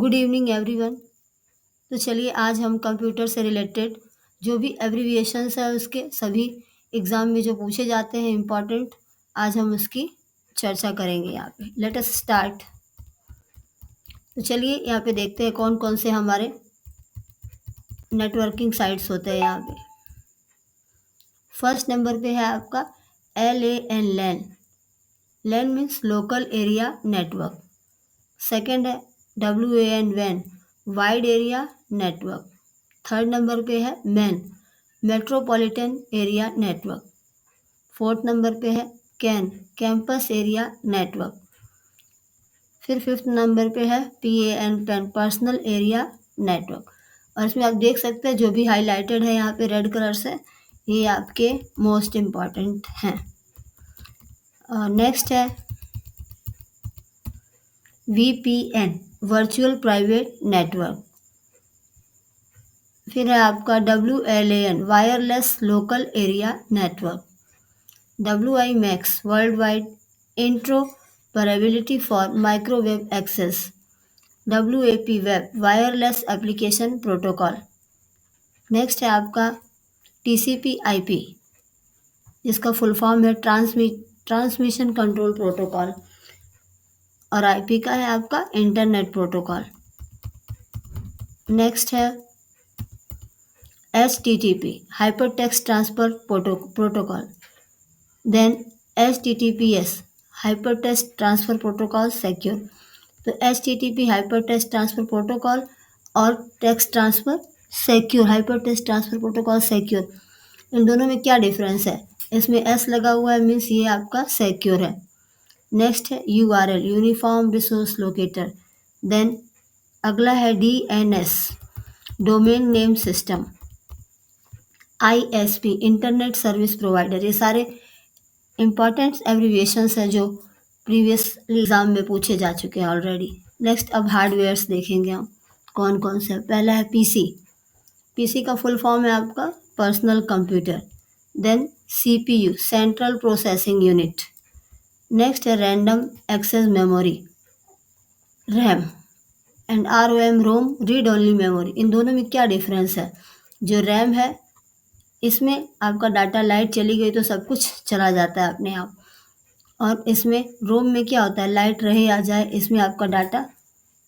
Good evening everyone. तो चलिए आज हम कंप्यूटर से रिलेटेड जो भी एब्रीविएशंस है उसके सभी एग्ज़ाम में जो पूछे जाते हैं इम्पॉर्टेंट, आज हम उसकी चर्चा करेंगे यहाँ पे। Let us start. तो चलिए यहाँ पे देखते हैं कौन कौन से हमारे नेटवर्किंग साइट्स होते हैं यहाँ पे। फर्स्ट नंबर पे है आपका LAN LAN. LAN means local area network. Second है WAN वैन, wide area network. Third number पे है MAN, metropolitan area network. Fourth number पे है कैन, कैंपस एरिया नेटवर्क। फिर फिफ्थ नंबर पे है PAN PAN, personal area network. और इसमें आप देख सकते हैं जो भी हाईलाइटेड है यहाँ पे रेड कलर से, ये आपके मोस्ट इम्पॉर्टेंट हैं। नेक्स्ट है VPN, वर्चुअल प्राइवेट नेटवर्क। फिर है आपका WLAN, wireless local area network. WiMAX, world wide interoperability for microwave access. WAP web, wireless application protocol. Next है आपका TCP/IP, जिसका फुल फॉर्म है ट्रांसमिशन कंट्रोल प्रोटोकॉल, और IP का है आपका इंटरनेट प्रोटोकॉल। नेक्स्ट है HTTP, hypertext transfer protocol. Then HTTPS, hypertext transfer protocol secure. तो HTTP हाइपरटेक्स्ट ट्रांसफर प्रोटोकॉल और text transfer secure, hypertext transfer protocol secure, इन दोनों में क्या डिफरेंस है? इसमें S लगा हुआ है, मीन्स ये आपका सिक्योर है। नेक्स्ट है URL, uniform resource locator. Then अगला है DNS, domain name system. ISP, internet service provider. ये सारे इम्पॉर्टेंट एब्रीविएशंस हैं जो प्रीवियस एग्ज़ाम में पूछे जा चुके हैं ऑलरेडी। नेक्स्ट अब हार्डवेयर्स देखेंगे हम कौन कौन से। पहला है PC का फुल फॉर्म है आपका personal computer. Then CPU, central processing unit. Next है random access memory, RAM, and ROM, ROM read only memory. इन दोनों में क्या डिफरेंस है? जो RAM है इसमें आपका डाटा लाइट चली गई तो सब कुछ चला जाता है अपने आप, और इसमें रोम में क्या होता है, लाइट रहे आ जाए, इसमें आपका डाटा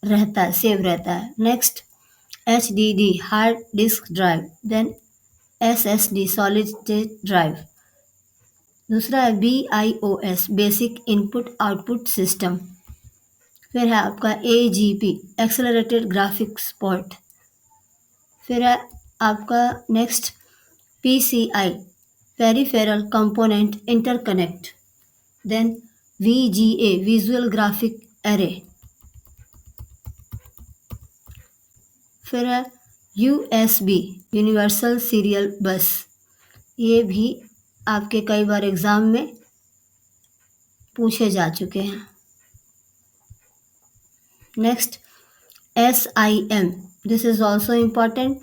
रहता है, सेव रहता है। Next HDD, hard disk drive. Then SSD, solid state drive. दूसरा है BIOS, basic input output system. फिर है आपका AGP, एक्सेलरेटेड ग्राफिक्स पोर्ट। फिर है आपका next PCI, peripheral component interconnect. Then VGA, visual graphic array. फिर है USB, यूनिवर्सल सीरियल बस। ये भी आपके कई बार एग्ज़ाम में पूछे जा चुके हैं। Next SIM, this is also important,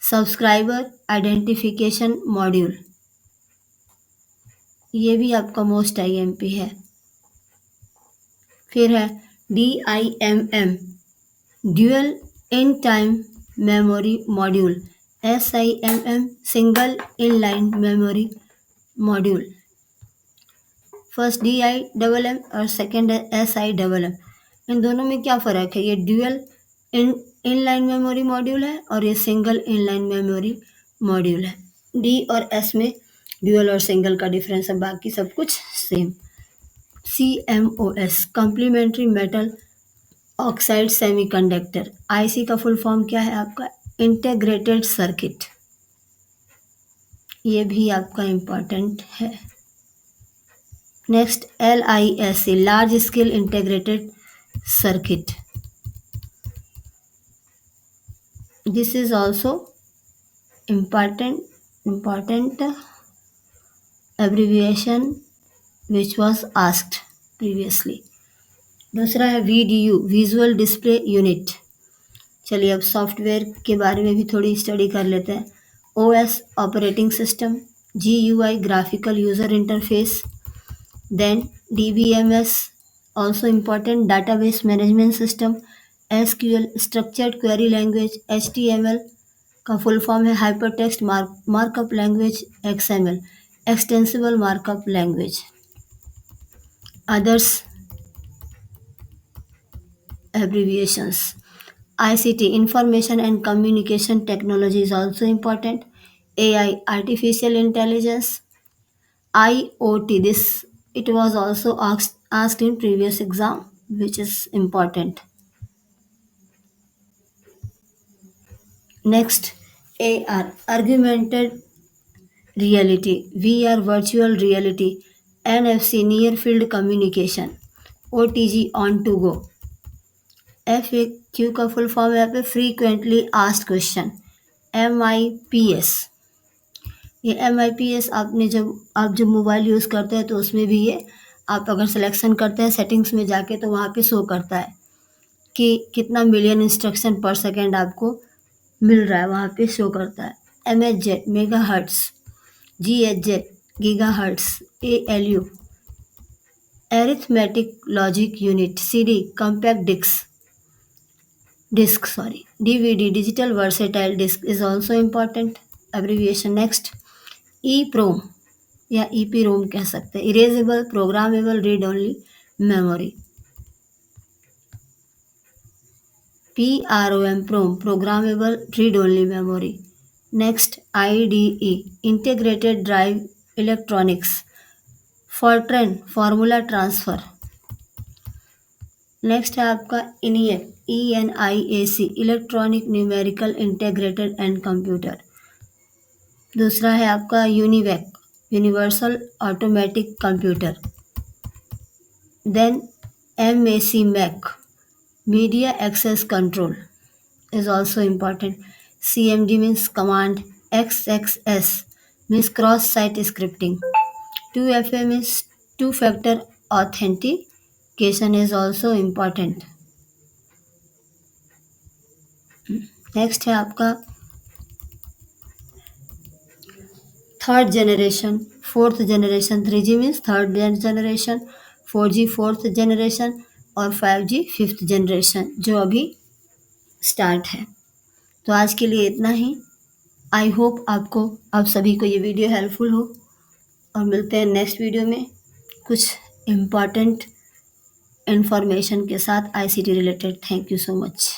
subscriber identification module. ये भी आपका मोस्ट IMP है। फिर है DIMM, dual in time memory module. SIMM, single in line memory module. First DIMM और सेकेंड है SIMM। इन दोनों में क्या फ़र्क है? ये dual in line memory module है और ये single in line memory module है। D और S में ड्यूअल और सिंगल का डिफरेंस है, बाकी सब कुछ same. CMOS, complementary metal oxide semiconductor. IC का फुल फॉर्म क्या है आपका? Integrated circuit. ये भी आपका इम्पॉर्टेंट है। Next LISC, large scale integrated circuit. This is also important abbreviation which was asked previously. दूसरा है VDU, विजुअल डिस्प्ले यूनिट। चलिए अब सॉफ्टवेयर के बारे में भी थोड़ी स्टडी कर लेते हैं। OS, operating system. GUI, graphical user interface. Then DBMS, also important, database management system. S Q L structured query language, H T M L का फुल फॉर्म है hyper text markup language, X M L extensible markup language. Others abbreviations. ICT, Information and Communication Technology is also important. AI, Artificial Intelligence. IoT, this it was also asked in previous exam, which is important. Next, AR, Augmented Reality, VR, Virtual Reality, NFC, Near Field Communication, OTG, On to Go. FAQ का full form है यहाँ पे frequently asked question, MIPS। ये MIPS आपने जब mobile use करते हैं तो उसमें भी ये आप अगर सिलेक्शन करते हैं सेटिंग्स में जाके तो वहाँ पे शो करता है कि कितना मिलियन इंस्ट्रक्शन पर सेकेंड आपको मिल रहा है, वहाँ पे शो करता है। MHz mega hertz, GHz giga hertz, ALU arithmetic logic unit, CD compact disk, sorry, DVD digital versatile disk is also important abbreviation. Next, EEPROM या EPROM कह सकते हैं, erasable programmable read only memory. PROM programmable read only memory. Next, IDE integrated drive electronics, Fortran formula transfer. Next है आपका ENIAC electronic numerical integrated and computer. दूसरा है आपका UNIVAC universal automatic computer. Then MAC mac media access control is also important. CMD means command, XXS means cross site scripting, 2FA means two factor authentication is also important. Next है आपका third generation, fourth generation, 3G means third generation, 4G fourth generation और 5G fifth generation जो अभी start है। तो आज के लिए इतना ही। आई होप आप सभी को ये वीडियो हेल्पफुल हो और मिलते हैं नेक्स्ट वीडियो में कुछ इम्पॉर्टेंट इन्फॉर्मेशन के साथ ICT related. Thank you so much.